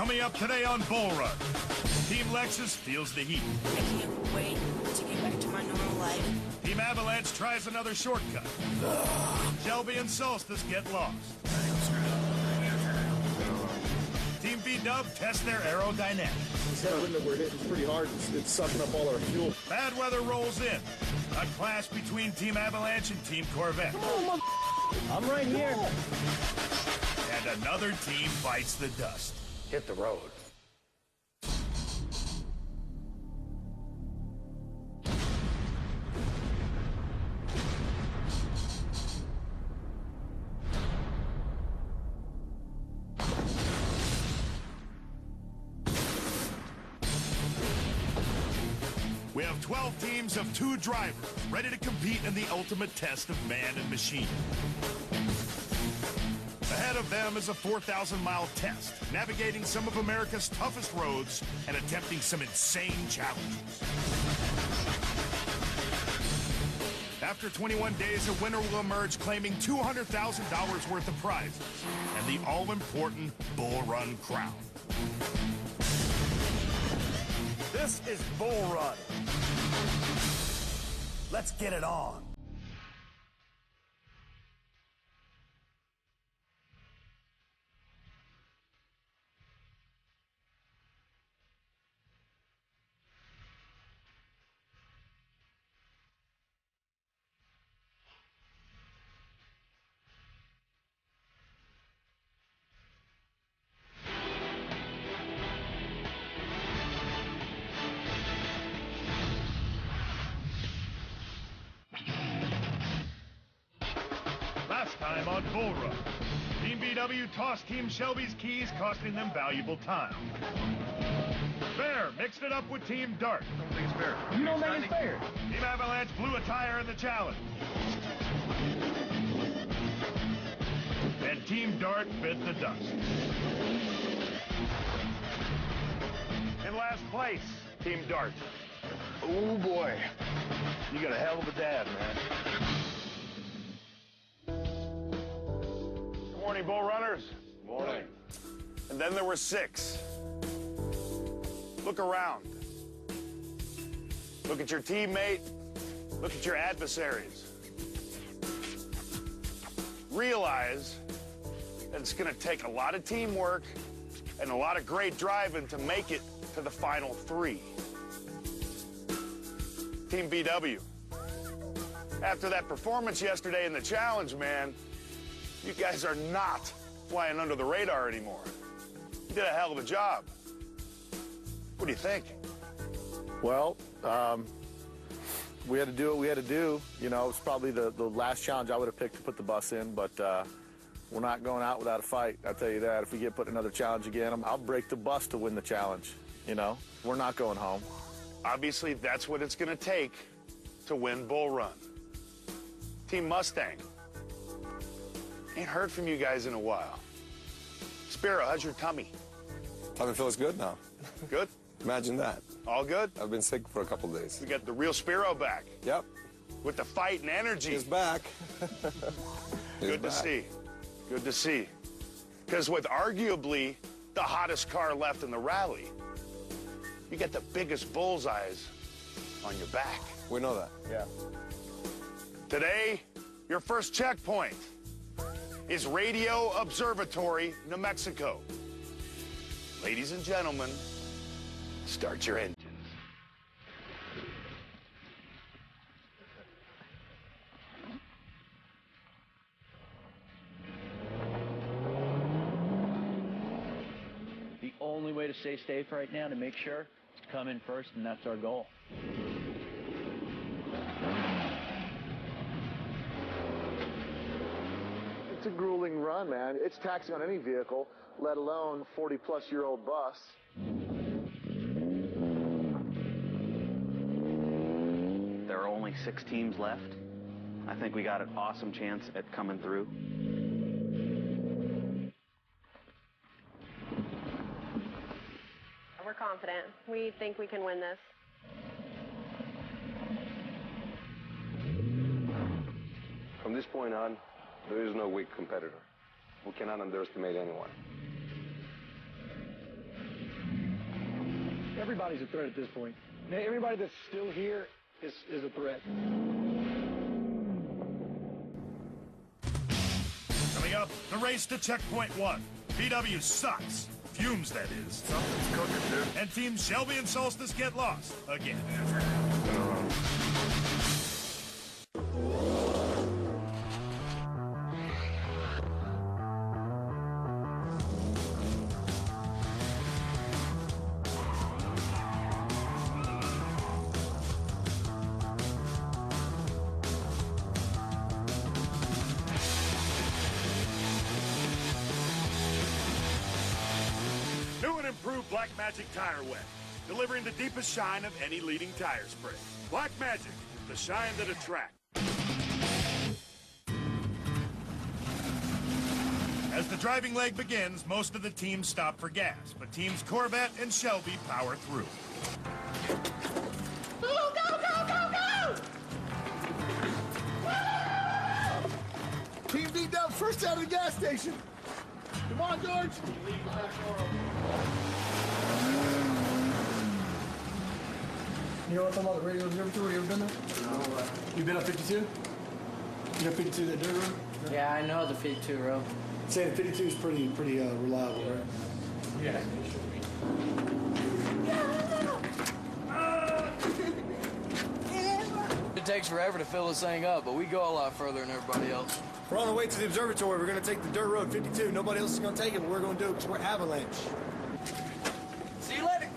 Coming up today on Bullrun, Team Lexus feels the heat. I can't wait to get back to my normal life. Team Avalanche tries another shortcut. Shelby and Solstice get lost. Team V-Dub test their aerodynamics. This headwind that we're hitting is pretty hard. It's sucking up all our fuel. Bad weather rolls in. A clash between Team Avalanche and Team Corvette. I'm right here. And another team bites the dust. Hit the road. We have 12 teams of 2 drivers ready to compete in the ultimate test of man and machine. Ahead of them is a 4,000-mile test, navigating some of America's toughest roads and attempting some insane challenges. After 21 days, a winner will emerge claiming $200,000 worth of prizes and the all-important Bull Run crown. This is Bull Run. Let's get it on. Last time on Bull Run, Team VW tossed Team Shelby's keys, costing them valuable time. Bear mixed it up with Team Dart. You don't think it's fair. Team Avalanche blew a tire in the challenge. And Team Dart bit the dust. In last place, Team Dart. Oh boy. You got a hell of a dad, man. Good morning, Bull Runners. Morning. And then there were 6. Look around. Look at your teammate. Look at your adversaries. Realize that it's going to take a lot of teamwork and a lot of great driving to make it to the final 3. Team VW. After that performance yesterday in the challenge, man, you guys are not flying under the radar anymore. You did a hell of a job. What do you think? Well, we had to do what we had to do. You know, it's probably the last challenge I would have picked to put the bus in, but we're not going out without a fight. I'll tell you that. If we get put in another challenge again, I'll break the bus to win the challenge. You know, we're not going home. Obviously, that's what it's going to take to win Bull Run. Team Mustang. Ain't heard from you guys in a while. Spiro, how's your tummy? Tummy feels good now. Good? Imagine that. All good? I've been sick for a couple days. We got the real Spiro back Yep. with the fight and energy. He's back. Good to see. Good to see. Because with arguably the hottest car left in the rally, you get the biggest bullseyes on your back. We know that. Yeah. Today, your first checkpoint is Radio Observatory, New Mexico. Ladies and gentlemen, start your engines. The only way to stay safe right now, to make sure, is to come in first, and that's our goal. It's a grueling run, man. It's taxing on any vehicle, let alone 40-plus-year-old bus. There are only 6 teams left. I think we got an awesome chance at coming through. We're confident. We think we can win this. From this point on, there is no weak competitor. We cannot underestimate anyone. Everybody's a threat at this point. Everybody that's still here is a threat. Coming up, the race to checkpoint 1. VW sucks. Fumes, that is. Something's cooking, dude. And teams Shelby and Solstice get lost again. New and improved Black Magic Tire Wet, delivering the deepest shine of any leading tire spray. Black Magic, the shine that attracts. As the driving leg begins, most of the teams stop for gas, but teams Corvette and Shelby power through. Go, go, go, go, go! Team D-Dub first out of the gas station. Come on, George. You know what I'm talking about, the radio observatory? You ever been there? No. You been up 52? You know 52, that dirt road? Yeah, I know the 52 road. Saying the 52 is pretty reliable, right? Yeah. It takes forever to fill this thing up, but we go a lot further than everybody else. We're on our way to the observatory. We're going to take the dirt road 52. Nobody else is going to take it, but we're going to do it because we're Avalanche. See you later.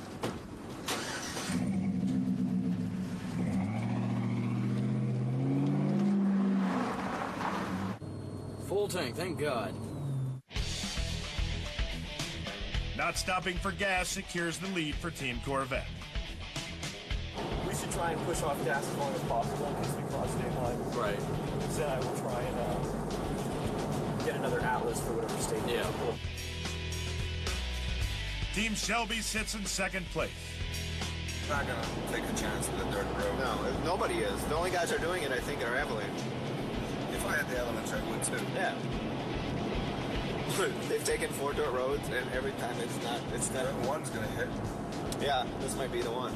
Full tank, thank God. Not stopping for gas secures the lead for Team Corvette. We should try and push off gas as long as possible in case we cross state line. Right. Then I will try and get another Atlas for whatever state. Yeah. Cool. Team Shelby sits in second place. Not gonna take a chance with a dirt road. No, nobody is. The only guys who are doing it, I think, are Avalanche. If I had the Avalanche, I would too. Yeah. They've taken 4 dirt roads, and every time it's not. One's gonna hit. Yeah, this might be the one.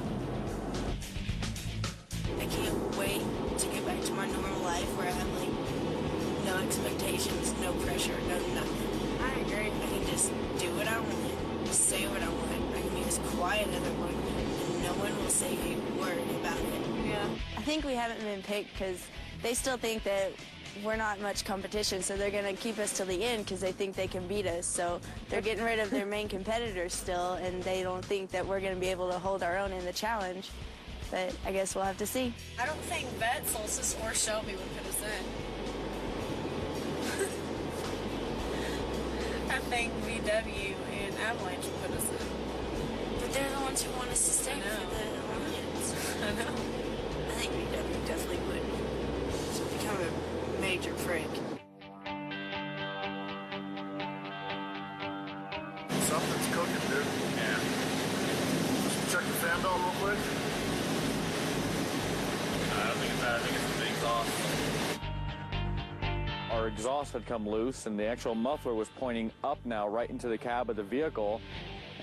I can't wait to get back to my normal life where I have like no expectations, no pressure, no nothing. I agree. I can just do what I want, just say what I want. I can be as quiet as I want, and no one will say a word about it. Yeah. I think we haven't been picked because they still think that we're not much competition, so they're going to keep us till the end because they think they can beat us. So they're getting rid of their main competitors still, and they don't think that we're going to be able to hold our own in the challenge. But I guess we'll have to see. I don't think Vet, Solstice, or Shelby would put us in. I think VW and Avalanche would put us in. But they're the ones who want us to stay for the Alliance. I know. I think VW definitely would become a major prick. Something's cooking, dude. Yeah. Check the fan belt real quick. I think it's the exhaust. Our exhaust had come loose, and the actual muffler was pointing up now right into the cab of the vehicle,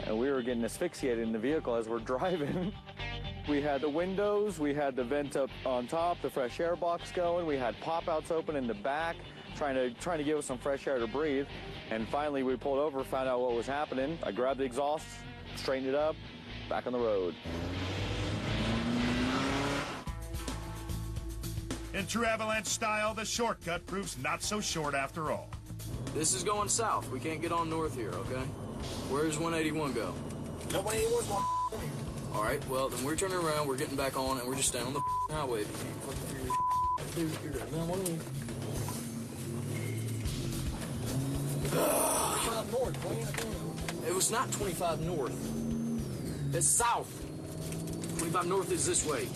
and we were getting asphyxiated in the vehicle as we're driving. We had the windows, we had the vent up on top, the fresh air box going, we had pop-outs open in the back, trying to give us some fresh air to breathe. And finally we pulled over, found out what was happening. I grabbed the exhaust, straightened it up, back on the road. In true Avalanche style, the shortcut proves not so short after all. This is going south. We can't get on north here, okay? Where's 181 go? No, 181's going. All right, well, then we're turning around, we're getting back on, and we're just staying on the highway. If you can't fucking figure this out, dude, man, what are we? It was not 25 north. It's south. 25 north is this way.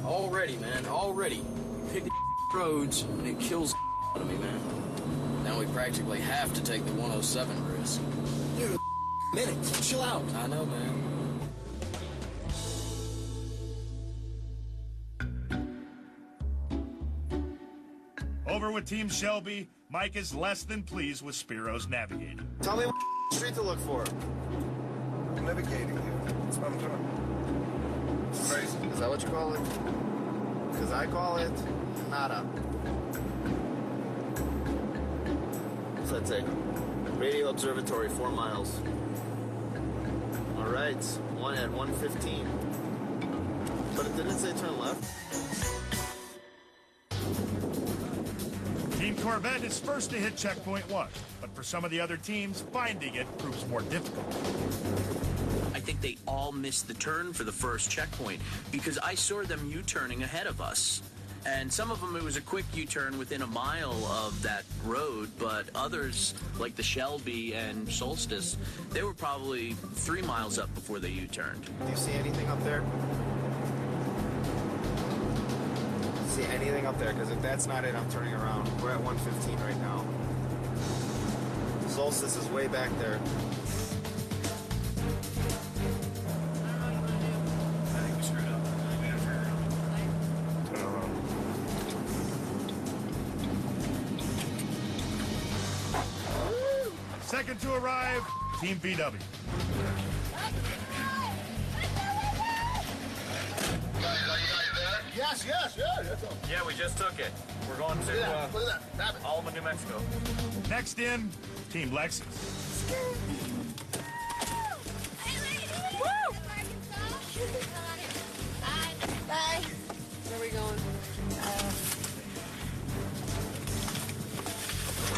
Already, man, already. You pick the roads, and it kills out of me, man. Now we practically have to take the 107 risk. Dude, minutes. Chill out. I know, man. Over with Team Shelby, Mike is less than pleased with Spiro's navigating. Tell me what street to look for. I'm navigating you. That's what I'm doing. It's crazy. Is that what you call it? Because I call it nada. What's that say? Radio Observatory, 4 miles. All right, one at 1:15. But it didn't say turn left. Team Corvette is first to hit checkpoint 1, but for some of the other teams, finding it proves more difficult. I think they all missed the turn for the first checkpoint because I saw them U-turning ahead of us. And some of them, it was a quick U-turn within a mile of that road, but others, like the Shelby and Solstice, they were probably 3 miles up before they U-turned. Do you see anything up there? See anything up there? Because if that's not it, I'm turning around. We're at 1:15 right now. Solstice is way back there. I think we screwed up. We gotta turn around. Turn around. Second to arrive, Team VW. Yes, yes, yeah. Yeah, we just took it. We're going to Look at that. Grab it. Alma, New Mexico. Next in, Team Lexus. Bye. Where are we going?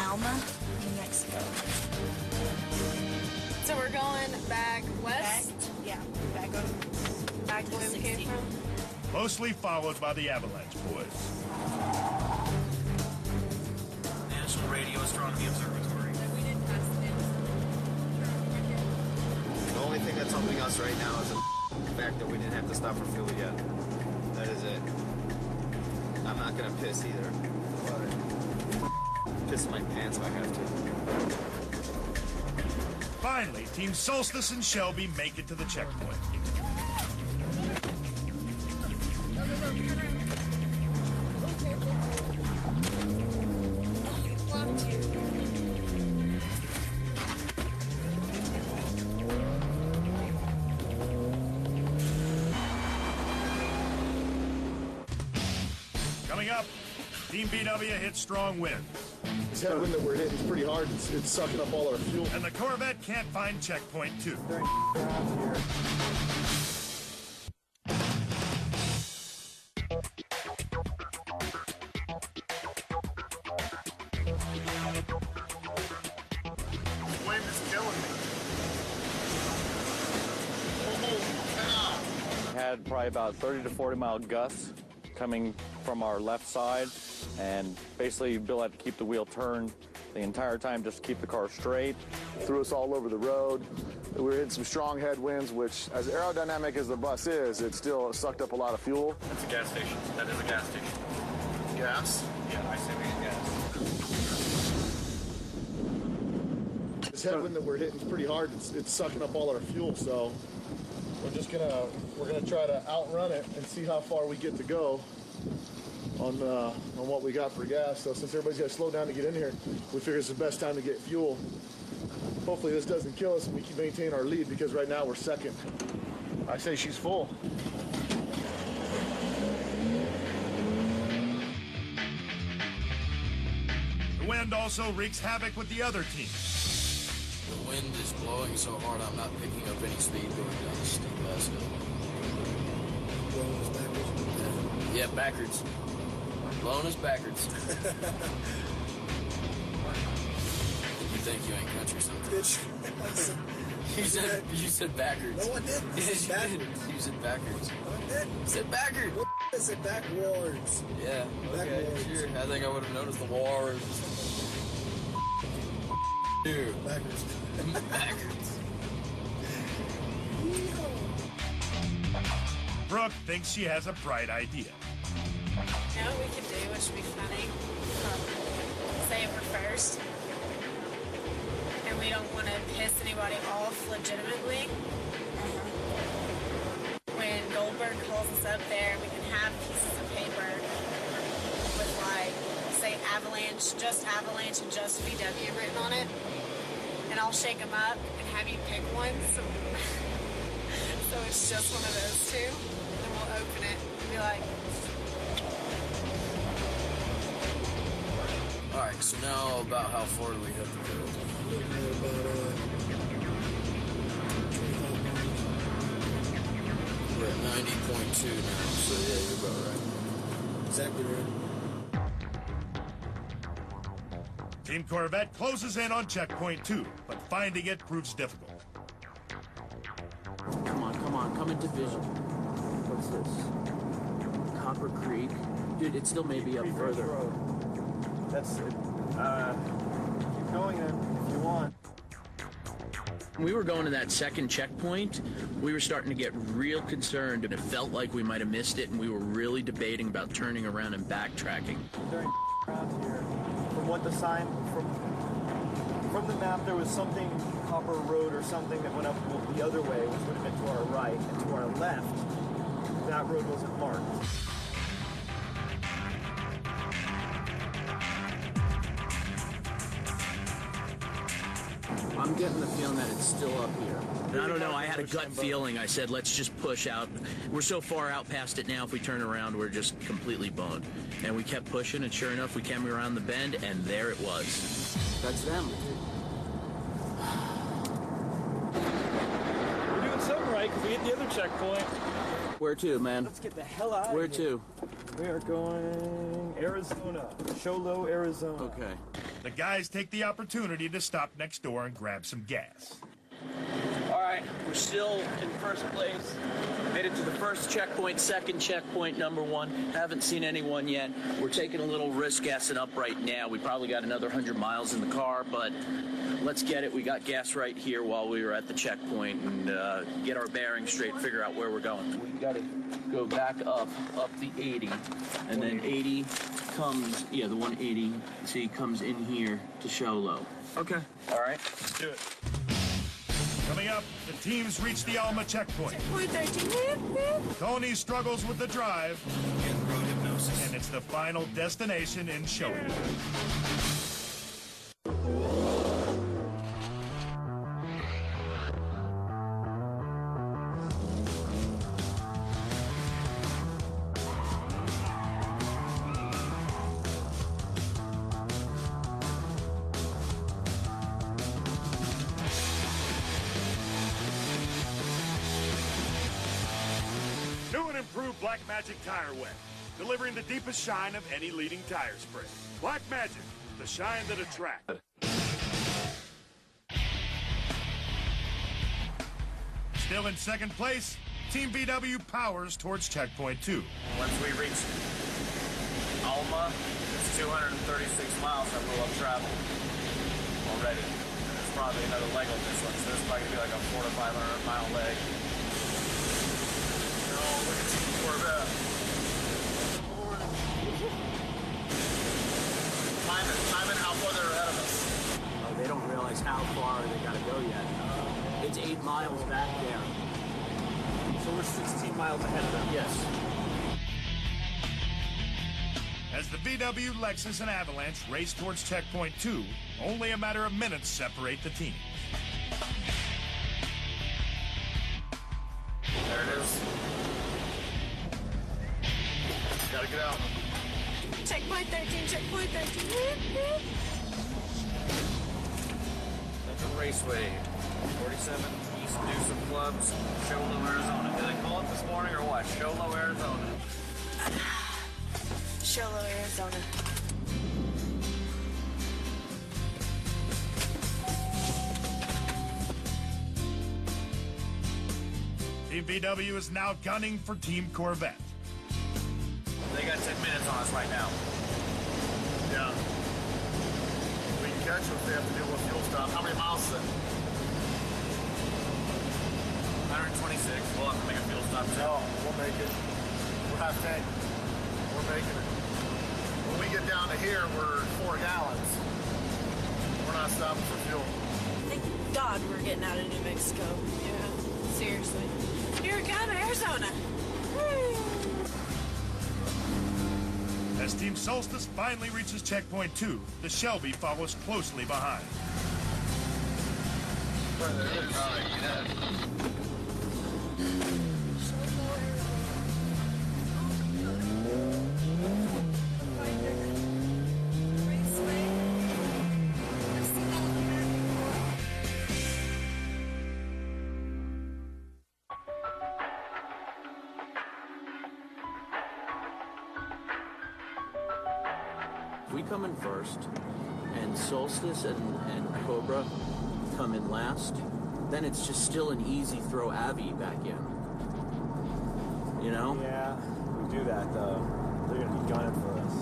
Alma, New Mexico. So we're going back west? Yeah, back Back where we came from? Closely followed by the Avalanche boys. National Radio Astronomy Observatory. The only thing that's helping us right now is the fact that we didn't have to stop for fuel yet. That is it. I'm not gonna piss either. Piss my pants if I have to. Finally, Team Solstice and Shelby make it to the checkpoint. Coming up, Team VW hits strong wind. This headwind that we're hitting is pretty hard. It's sucking up all our fuel. And the Corvette can't find checkpoint 2. Wind is killing me. Had probably about 30 to 40 mile gusts coming from our left side, and basically Bill had to keep the wheel turned the entire time just to keep the car straight. Threw us all over the road. We were hitting some strong headwinds, which, as aerodynamic as the bus is, it still sucked up a lot of fuel. That's a gas station. That is a gas station. Gas? Yeah, I say we get gas. This headwind that we're hitting is pretty hard. It's sucking up all our fuel, so we're gonna try to outrun it and see how far we get to go on what we got for gas. So since everybody's got to slow down to get in here, we figure it's the best time to get fuel. Hopefully this doesn't kill us and we can maintain our lead, because right now we're second. I say she's full. The wind also wreaks havoc with the other teams. The wind is blowing so hard I'm not picking up any speed going down the steep ass hill. Yeah, backwards. Blowing us backwards. You think you ain't country sometimes. You said backwards. No one did. You said backwards. No one did. You said backwards. I said backwards. Yeah, okay, Backwards. sure. I think I would have noticed the wars. Dude. Backwards. Backwards. Brooke thinks she has a bright idea. You know what we could do, which would be funny? Say we're first. And we don't want to piss anybody off legitimately. When Goldberg calls us up there, we can have pieces of paper with, like, say Avalanche and just VW written on it. And I'll shake them up and have you pick one. So, so it's just one of those two. And we'll open it and be like, Alright, so now about how far do we have to go? We're at 90.2 now, so yeah, you're about right. Exactly right. Team Corvette closes in on checkpoint 2, but finding it proves difficult. Come on, come into vision. What's this? Copper Creek? Dude, it still may be up further. That's it. Keep going then, if you want. When we were going to that second checkpoint, we were starting to get real concerned, and it felt like we might have missed it, and we were really debating about turning around and backtracking. During around here, from what the sign, from the map, there was something, Copper Road or something that went up the other way, which would have been to our right, and to our left, that road wasn't marked. I'm getting the feeling that it's still up here. I don't know, I had a gut feeling. I said, let's just push out. We're so far out past it now, if we turn around, we're just completely boned. And we kept pushing, and sure enough, we came around the bend, and there it was. That's them. We're doing something right, because we hit the other checkpoint. Where to, man? Let's get the hell out of here. Where to? We are going Arizona. Show Low, Arizona. Okay. The guys take the opportunity to stop next door and grab some gas. All right, we're still in first place. Made it to the first checkpoint, second checkpoint, number 1. Haven't seen anyone yet. We're taking a little risk gassing up right now. We probably got another 100 miles in the car, but let's get it. We got gas right here while we were at the checkpoint and get our bearings straight, figure out where we're going. We got to go back up the 80, and then 80 comes, the 180, see, comes in here to Show Low. Okay. All right. Let's do it. Coming up, the teams reach the Alma checkpoint. Checkpoint 13. Tony struggles with the drive. And it's the final destination in Show. New and improved Black Magic Tire Wet, delivering the deepest shine of any leading tire spray. Black Magic, the shine that attracts. Still in second place, Team VW powers towards checkpoint 2. Once we reach Alma, it's 236 miles that we'll have traveled already. And there's probably another leg on this one, so this is probably going to be like a 400 to 500 mile leg. Oh, look at Team Corvette. Timing how far they're ahead of us. Oh, they don't realize how far they got to go yet. It's 8 miles back there. So we're 16 miles ahead of them. Yes. As the VW, Lexus, and Avalanche race towards checkpoint 2, only a matter of minutes separate the teams. There it is. Gotta get out. Checkpoint 13, checkpoint 13. That's a raceway. 47 East Newsom Clubs, Show Low, Arizona. Did they call it this morning or what? Show Low, Arizona. Show Low, Arizona. Team VW is now gunning for Team Corvette. They got 10 minutes on us right now. Yeah. We can catch them if they have to deal with fuel stop. How many miles is it? 126. We'll have to make a fuel stop. No, we'll make it. We're half tank. We're making it. When we get down to here, we're 4 gallons. We're not stopping for fuel. Thank God we're getting out of New Mexico. Yeah, seriously. Here we come, Arizona. As Team Solstice finally reaches checkpoint 2, the Shelby follows closely behind. further in. Oh, yeah. If we come in first, and Solstice and Cobra come in last, then it's just still an easy throw Avi back in. You know? Yeah, if we do that though, they're gonna be gunning for us.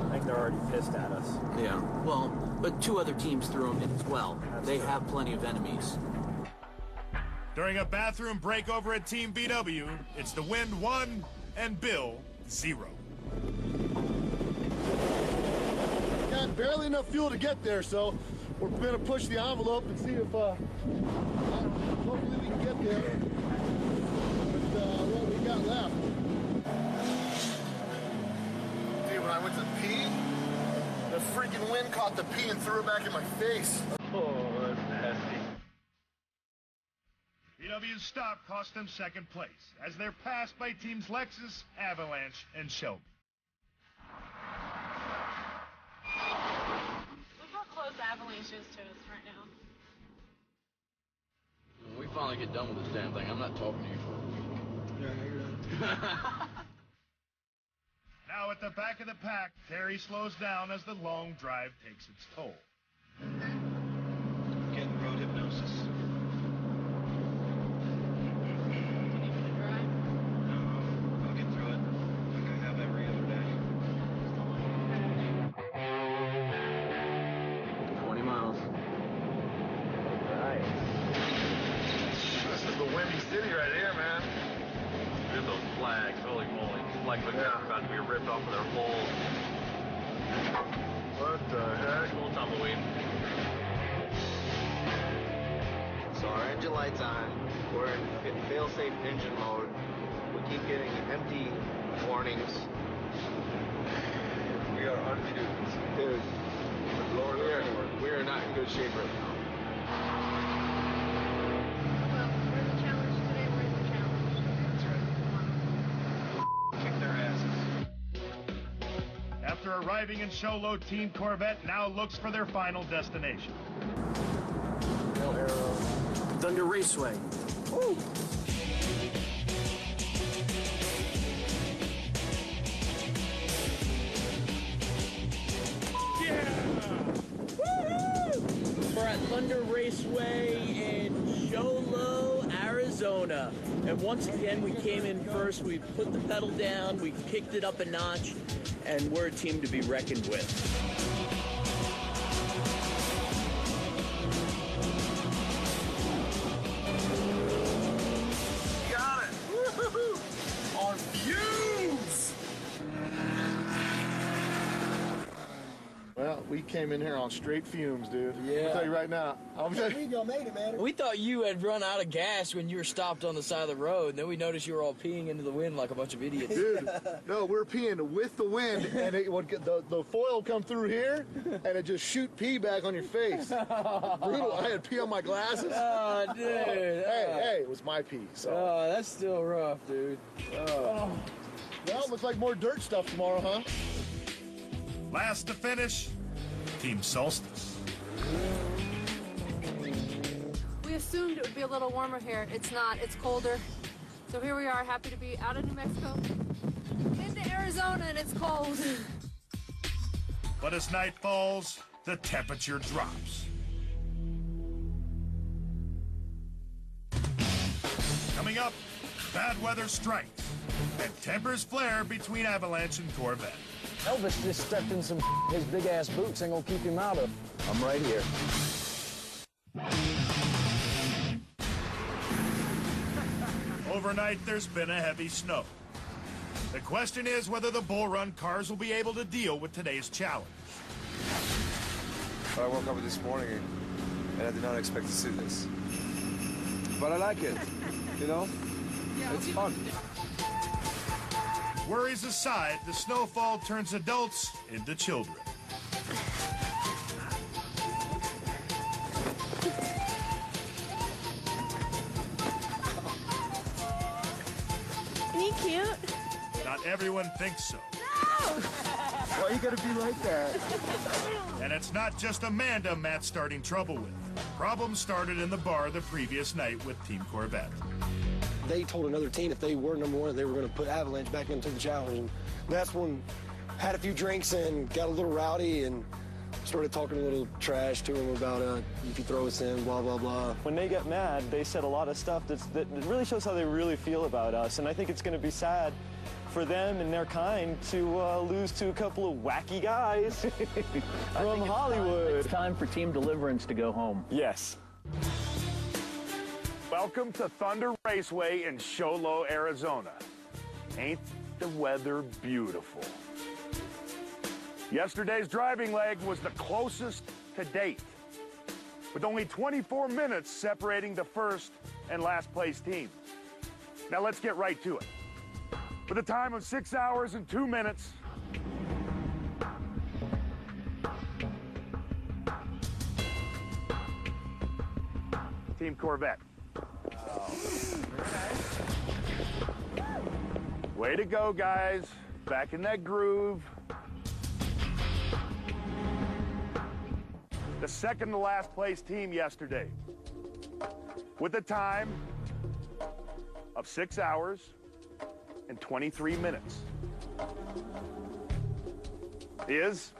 I think they're already pissed at us. Yeah. Well, but two other teams threw them in as well. They have plenty of enemies. During a bathroom break over at Team BW, it's the Wind 1 and Bill 0. Got barely enough fuel to get there, so we're gonna push the envelope and see if hopefully we can get there with what we got left. Dude, when I went to pee, the freaking wind caught the pee and threw it back in my face. Oh, that's nasty. BW's stop cost them second place, as they're passed by teams Lexus, Avalanche, and Shelby. Look how close Avalanche is to us right now. When we finally get done with this damn thing, I'm not talking to you for a week. Yeah, you're right. Now at the back of the pack, Terry slows down as the long drive takes its toll. Getting road hypnosis. I'll get through it like I have every other day. 20 miles. Nice. This is the Windy City right here, man. Look at those flags, holy moly. It's like they're about to be ripped off of their poles. What the heck? A little tumbleweed. So our engine light's on. We're in fail-safe engine mode. We keep getting empty warnings. We are undefeated. Dude, we are not in good shape right now. Well, we're the challenge today. We're in the challenge. That's right. Kick their asses. After arriving in Sholo, Team Corvette now looks for their final destination. No arrow. Thunder Raceway. Woo! We're at Thunder Raceway in Sholo, Arizona. And once again, we came in first. We put the pedal down. We kicked it up a notch. And we're a team to be reckoned with. Got it! Woo-hoo-hoo! On fumes! Well, we came in here on straight fumes, dude. Yeah. I'll tell you right now. Y'all made it, man. We thought you had run out of gas when you were stopped on the side of the road, and then we noticed you were all peeing into the wind like a bunch of idiots. Dude, no, we're peeing with the wind, and it would get the foil come through here, and it just shoot pee back on your face. Brutal. I had pee on my glasses. Oh, dude. Hey, it was my pee. So. Oh, that's still rough, dude. Oh. Well, looks like more dirt stuff tomorrow, huh? Last to finish, Team Solstice. We assumed it would be a little warmer here. It's not. It's colder. So here we are, happy to be out of New Mexico into Arizona, and it's cold. But as night falls, the temperature drops. Coming up, bad weather strikes, and tempers flare between Avalanche and Corvette. Elvis just stepped in his big ass boots. Ain't gonna keep him out of. I'm right here. Overnight, there's been a heavy snow. The question is whether the Bullrun cars will be able to deal with today's challenge. I woke up this morning and I did not expect to see this. But I like it, you know? It's fun. Worries aside, the snowfall turns adults into children. he cute? Not everyone thinks so. Why you gotta be like that? And it's not just Amanda Matt's starting trouble with. Problems started in the bar the previous night with Team Corvette. They told another team if they were number one, they were going to put Avalanche back into the challenge. And that's when had a few drinks and got a little rowdy and started talking a little trash to him about if you throw us in, blah, blah, blah. When they get mad, they said a lot of stuff that really shows how they really feel about us. And I think it's going to be sad for them and their kind to lose to a couple of wacky guys from Hollywood. It's time for Team Deliverance to go home. Yes. Welcome to Thunder Raceway in Show Low, Arizona. Ain't the weather beautiful? Yesterday's driving leg was the closest to date, with only 24 minutes separating the first and last place teams. Now let's get right to it. With a time of 6 hours and 2 minutes, Team Corvette. Way to go, guys. Back in that groove. The second to last place team yesterday, with a time of 6 hours and 23 minutes, is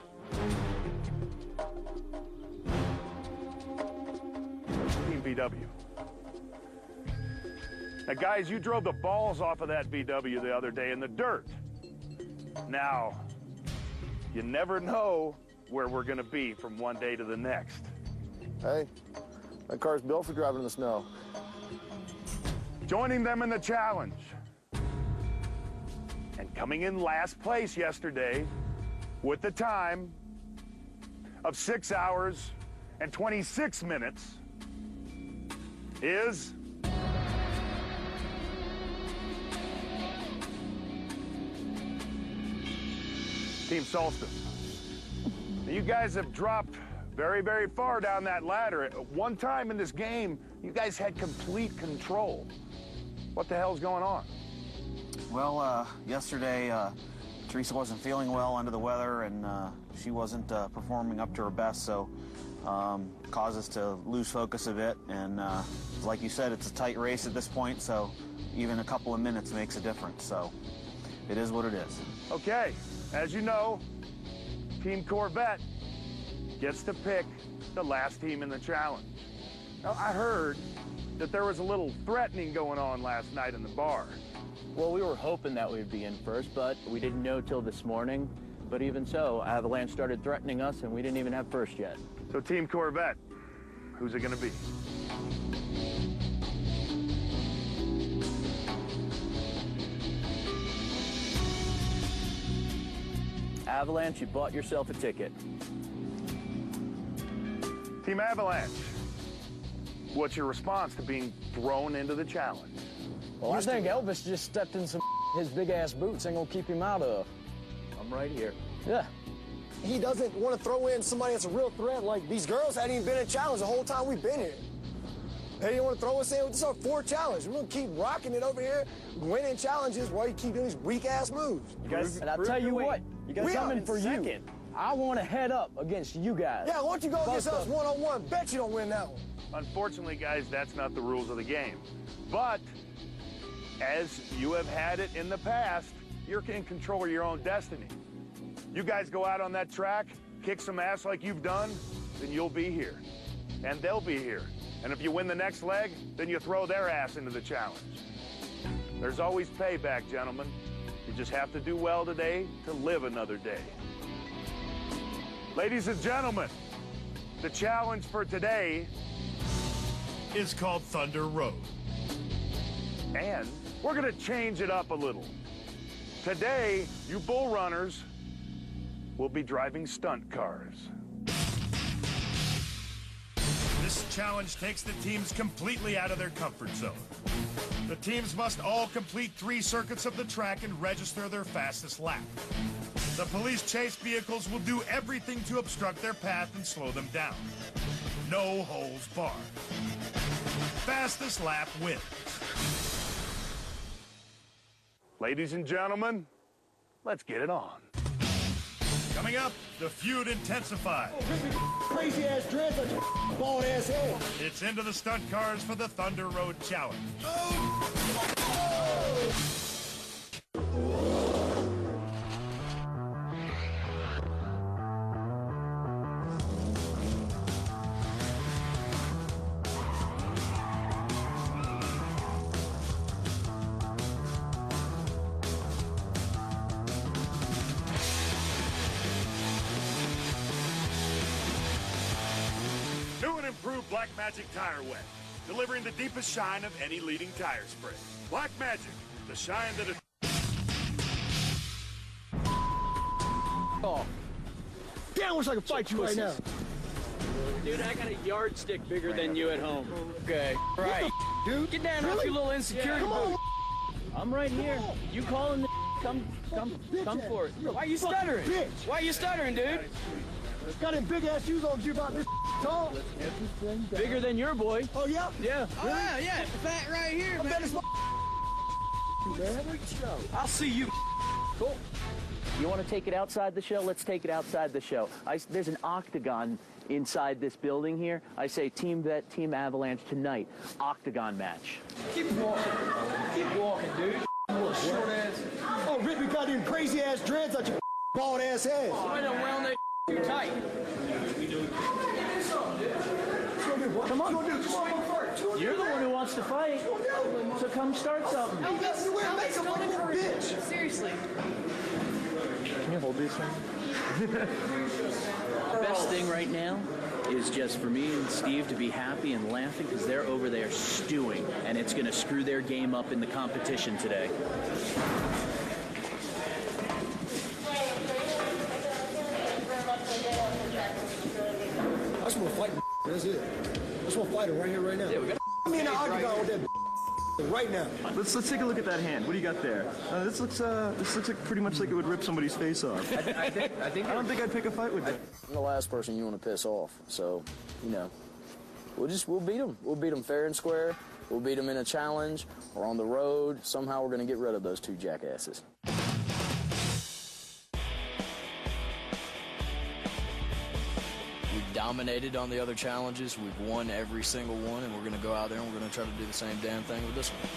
Team VW. Now, guys, you drove the balls off of that VW the other day in the dirt. Now, you never know where we're going to be from one day to the next. Hey, that car's built for driving in the snow. Joining them in the challenge, and coming in last place yesterday with the time of 6 hours and 26 minutes is Team Solstice. Now, you guys have dropped very, very far down that ladder. At one time in this game, you guys had complete control. What the hell's going on? Well, yesterday, Teresa wasn't feeling well under the weather, and she wasn't performing up to her best, so caused us to lose focus a bit. And like you said, it's a tight race at this point, so even a couple of minutes makes a difference. So it is what it is. Okay, as you know, Team Corvette gets to pick the last team in the challenge. Now, I heard that there was a little threatening going on last night in the bar. Well, we were hoping that we'd be in first, but we didn't know till this morning. But even so, Avalanche started threatening us, and we didn't even have first yet. So Team Corvette, who's it going to be? Avalanche, you bought yourself a ticket. Team Avalanche, what's your response to being thrown into the challenge? Well, I think Elvis just stepped in some his big-ass boots ain't gonna keep him out of. I'm right here. Yeah. He doesn't want to throw in somebody that's a real threat. Like, these girls hadn't even been in challenge the whole time we've been here. They didn't want to throw us in. This is our fourth challenge. We're going to keep rocking it over here, winning challenges while you keep doing these weak-ass moves. You guys, and I'll tell you what, I'm coming for you. I want to head up against you guys. Yeah, why don't you go against us one-on-one? Bet you don't win that one. Unfortunately, guys, that's not the rules of the game. But as you have had it in the past, you're in control of your own destiny. You guys go out on that track, kick some ass like you've done, then you'll be here. And they'll be here. And if you win the next leg, then you throw their ass into the challenge. There's always payback, gentlemen. You just have to do well today to live another day. Ladies and gentlemen, the challenge for today is called Thunder Road. And we're going to change it up a little. Today, you bull runners will be driving stunt cars. This challenge takes the teams completely out of their comfort zone. The teams must all complete 3 circuits of the track and register their fastest lap. The police chase vehicles will do everything to obstruct their path and slow them down. No holds barred. Fastest lap wins. Ladies and gentlemen, let's get it on. Coming up, the feud intensifies. Crazy ass dreads on your bald ass head. It's into the stunt cars for the Thunder Road Challenge. New and improved Black Magic Tire Wet, delivering the deepest shine of any leading tire spray. Black Magic, the shine that is... Oh. Damn, wish I could fight you right now. Dude, I got a yardstick bigger than you at home. Okay. Right. Dude, Get down off really? your little insecurity. Come on. I'm right here. You calling the come for it. Why you stuttering? Bitch. Why you stuttering, dude? Got them big ass shoes on you about this tall. Bigger than your boy. Oh, yeah? Yeah. Really? Yeah. Fat right here, I man. bet it's my man. I'll see you. Cool. You want to take it outside the show? Let's take it outside the show. There's an octagon inside this building here. I say Team Vet, Team Avalanche tonight. Octagon match. Keep walking. Keep walking, dude. Short ass. Oh, Rick, we got them crazy ass dreads on your bald ass head. Why don't round that too tight? Come on. You're the one who wants to fight. So come start something. You got to wear makeup like a little bitch. Seriously. Can you hold these things? The best thing right now is just for me and Steve to be happy and laughing because they're over there stewing, and it's going to screw their game up in the competition today. I just want to fight. That's it. I just want to fight him right here, right now. Yeah, we got me in the octagon with that right now. Let's take a look at that hand. What do you got there? This looks like pretty much like it would rip somebody's face off. I don't think I'd pick a fight with it. I'm the last person you want to piss off, so we'll beat them. We'll beat them fair and square. We'll beat them in a challenge or on the road. Somehow we're going to get rid of those two jackasses. We've dominated on the other challenges. We've won every single one, and we're going to go out there and we're going to try to do the same damn thing with this one.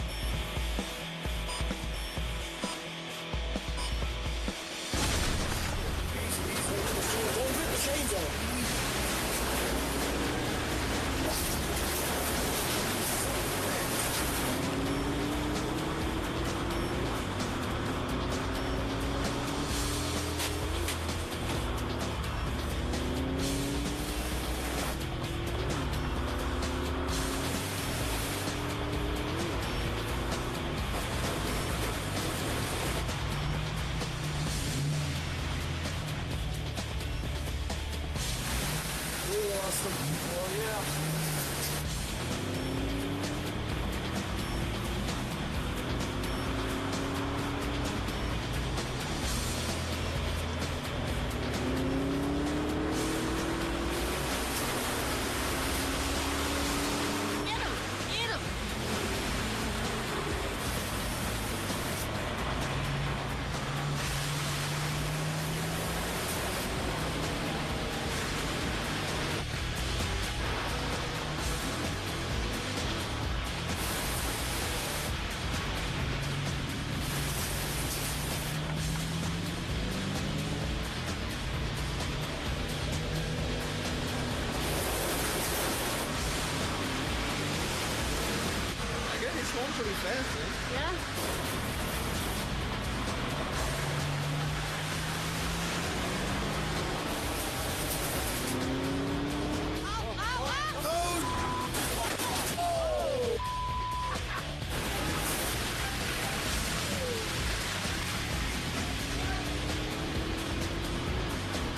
Pretty fast, eh? Yeah.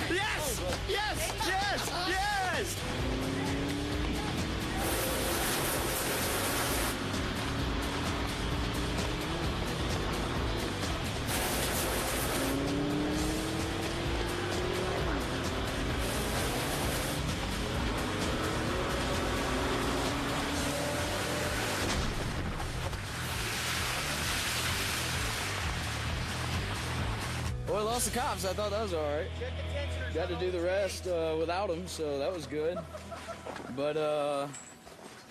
Yes! Yes! Yes! Yes! lost the cops. I thought that was all right. Got to do the rest without them, so that was good. But I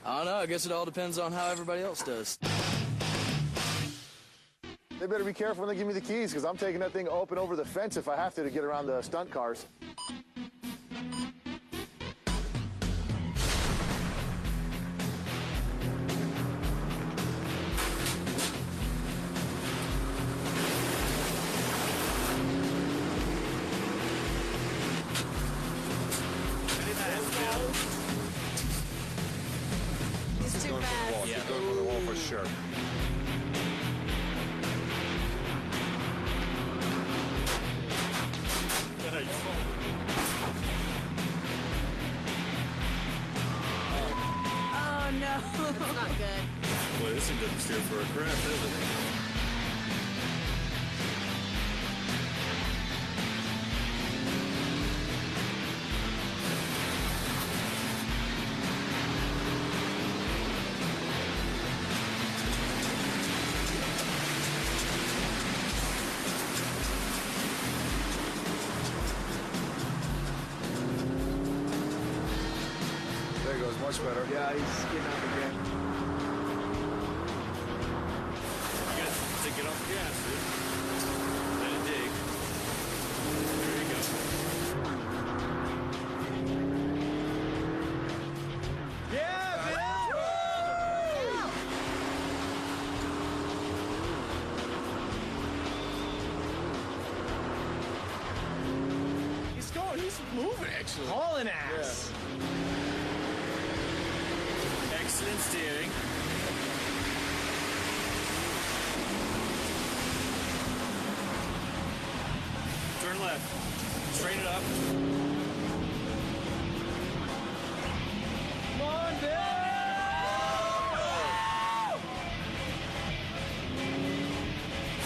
don't know. I guess it all depends on how everybody else does. They better be careful when they give me the keys, because I'm taking that thing open over the fence if I have to get around the stunt cars. He's too fast. Yeah, going for the wall for sure. Oh no. That's not good. Boy, this thing doesn't steer for a crash, does it? There he goes, much better. Yeah, he's getting out again. You got to get off the gas, dude. Let it dig. There you go. Yeah, Bill! He's going, he's moving, actually. Hauling ass. Excellent steering. Turn left. Straighten it up. Come on, Bill!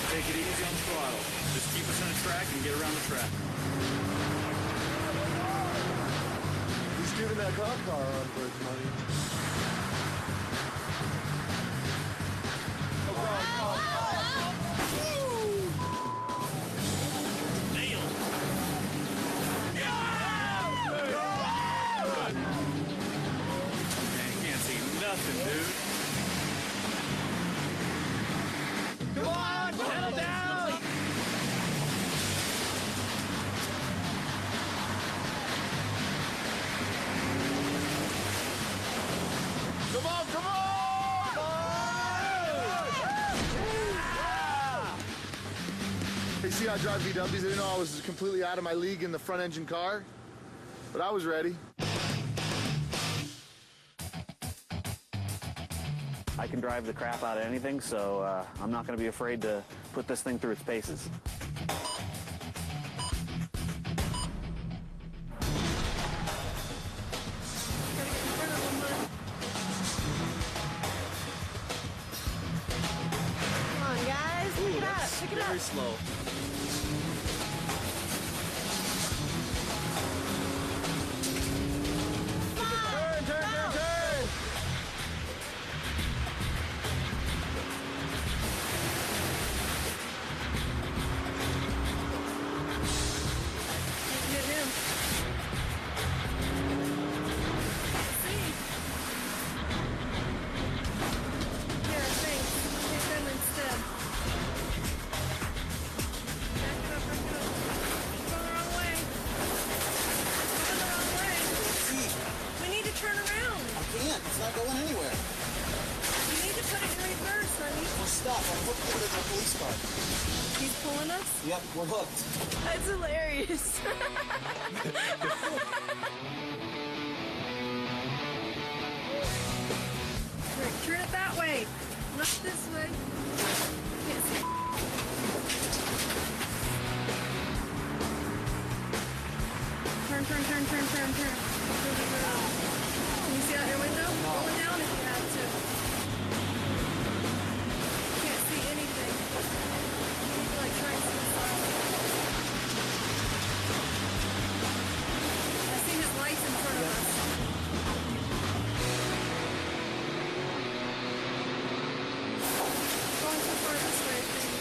Take it easy on the throttle. Just keep us on the track and get around the track. He's giving that cop car on bridge money. Nailed. Man, you can't see nothing, dude. Come on, settle down! Come on, come on! Hey, see how I drive VWs? I didn't know I was completely out of my league in the front engine car, but I was ready. I can drive the crap out of anything, so I'm not going to be afraid to put this thing through its paces. Come on, guys. Pick it up. Pick it up. Very slow. Turn, turn, turn, turn! Get him. See? Here, thanks. Take them instead. Back it up, back it up. It's going the wrong way. It's going the wrong way. We need to turn around. I can't. It's not going anywhere. You need to put it in reverse, honey. Well, stop. I'm hooked into the police car. He's pulling us? Yep, we're hooked. That's hilarious. Rick, turn it that way. Not this way. Can't see. Turn, turn, turn, turn, turn, turn. Can you see out your window? Roll it down if you have to. Can't see anything. You need to like try and see the side. I see his lights in front of us. Going too far this way, I think.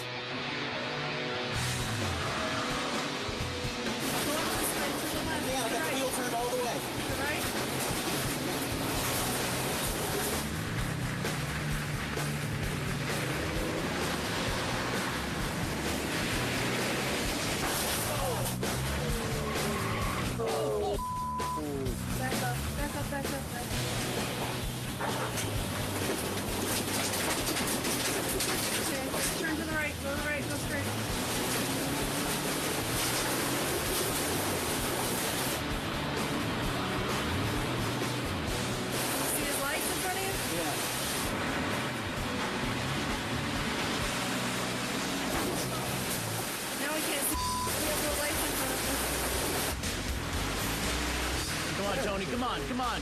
Tony. Come on, come on.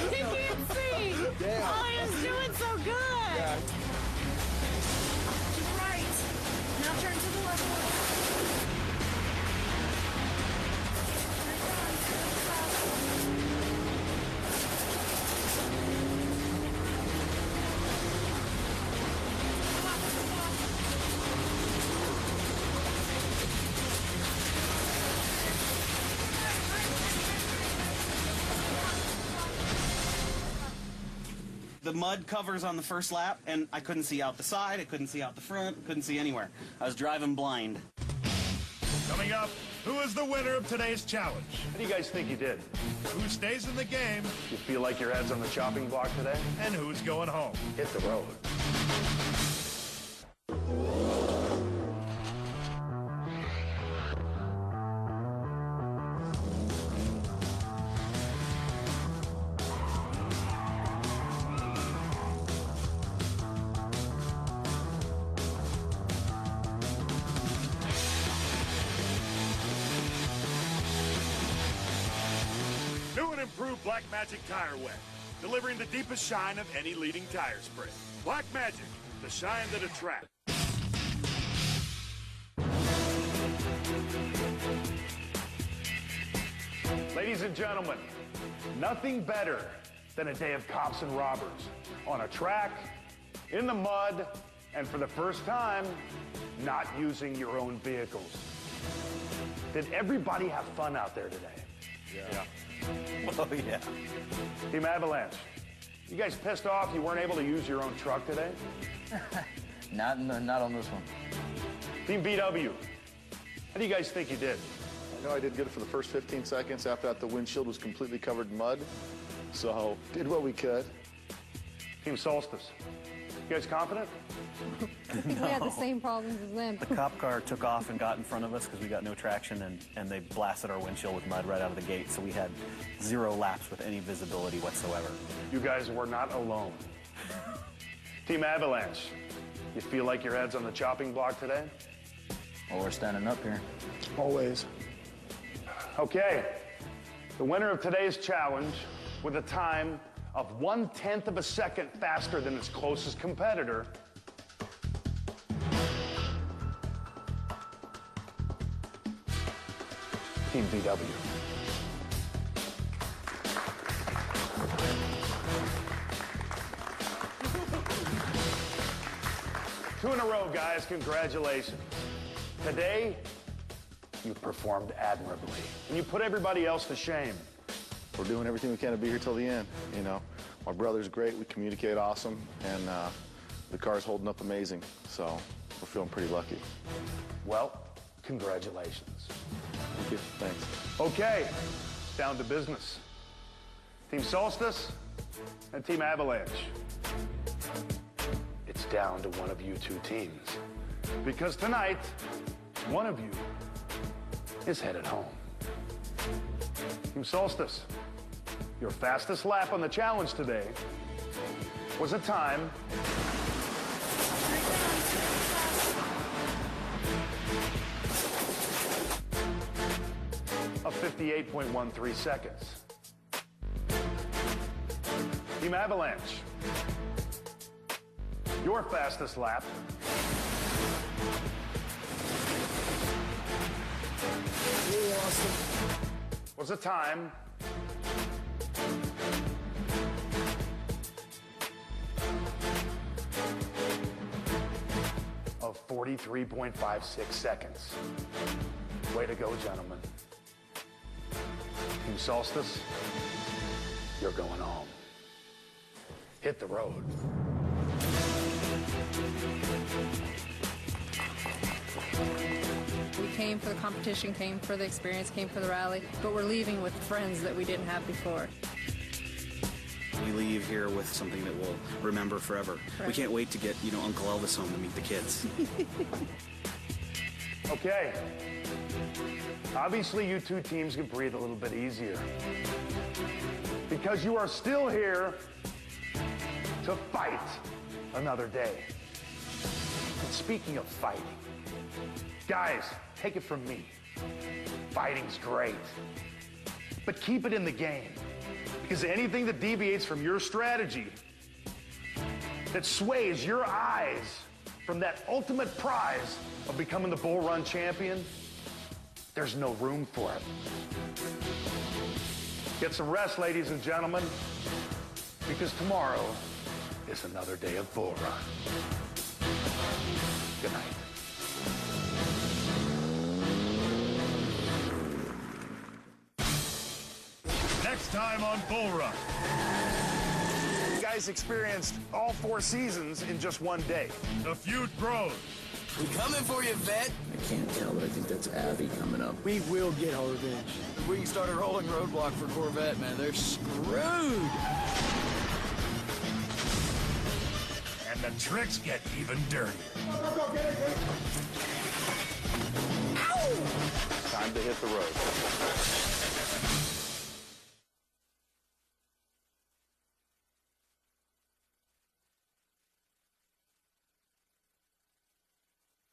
He can't see. Damn. Oh, he was doing so good. Yeah. To the right. Now turn to the left. The mud covers on the first lap, and I couldn't see out the side, I couldn't see out the front, couldn't see anywhere. I was driving blind. Coming up, who is the winner of today's challenge? How do you guys think you did? Who stays in the game? You feel like your head's on the chopping block today? And who's going home? Hit the road. New and improved Black Magic Tire Wet, delivering the deepest shine of any leading tire spray. Black Magic, the shine that attracts. Ladies and gentlemen, nothing better than a day of cops and robbers on a track, in the mud, and for the first time, not using your own vehicles. Did everybody have fun out there today? Yeah. Oh, yeah. Team Avalanche, you guys pissed off you weren't able to use your own truck today? Not on this one. Team BW, how do you guys think you did? I know I did good for the first 15 seconds. After that, the windshield was completely covered in mud. So, did what we could. Team Solstice, you guys confident? I think we had the same problems as them. The cop car took off and got in front of us because we got no traction, and they blasted our windshield with mud right out of the gate, so we had 0 laps with any visibility whatsoever. You guys were not alone. Team Avalanche, you feel like your head's on the chopping block today? Well, we're standing up here. Always. Okay, the winner of today's challenge with a time of 1/10 of a second faster than its closest competitor, Team VW. Two in a row, guys. Congratulations. Today, you performed admirably, and you put everybody else to shame. We're doing everything we can to be here till the end, you know. My brother's great, we communicate awesome, and the car's holding up amazing, so we're feeling pretty lucky. Well, congratulations. Thank you, thanks. Okay, down to business. Team Solstice and Team Avalanche. It's down to one of you two teams, because tonight, one of you is headed home. Team Solstice, your fastest lap on the challenge today was a time of 58.13 seconds. Team Avalanche, your fastest lap was a time of 43.56 seconds. Way to go, gentlemen. Team Solstice, you're going home. Hit the road. We came for the competition, came for the experience, came for the rally, but we're leaving with friends that we didn't have before. We leave here with something that we'll remember forever. We can't wait to get, Uncle Elvis home to meet the kids. Okay. Obviously, you two teams can breathe a little bit easier, because you are still here to fight another day. And speaking of fighting, guys, take it from me. Fighting's great, but keep it in the game. Because anything that deviates from your strategy, that sways your eyes from that ultimate prize of becoming the Bull Run champion, there's no room for it. Get some rest, ladies and gentlemen, because tomorrow is another day of Bull Run. Good night. Next time on Bull Run. You guys experienced all 4 seasons in just one day. The feud grows. We coming for you, vet. I can't tell, but I think that's Abby coming up. We will get our revenge. If we can start a rolling roadblock for Corvette, man, they're screwed. And the tricks get even dirtier. Time to hit the road.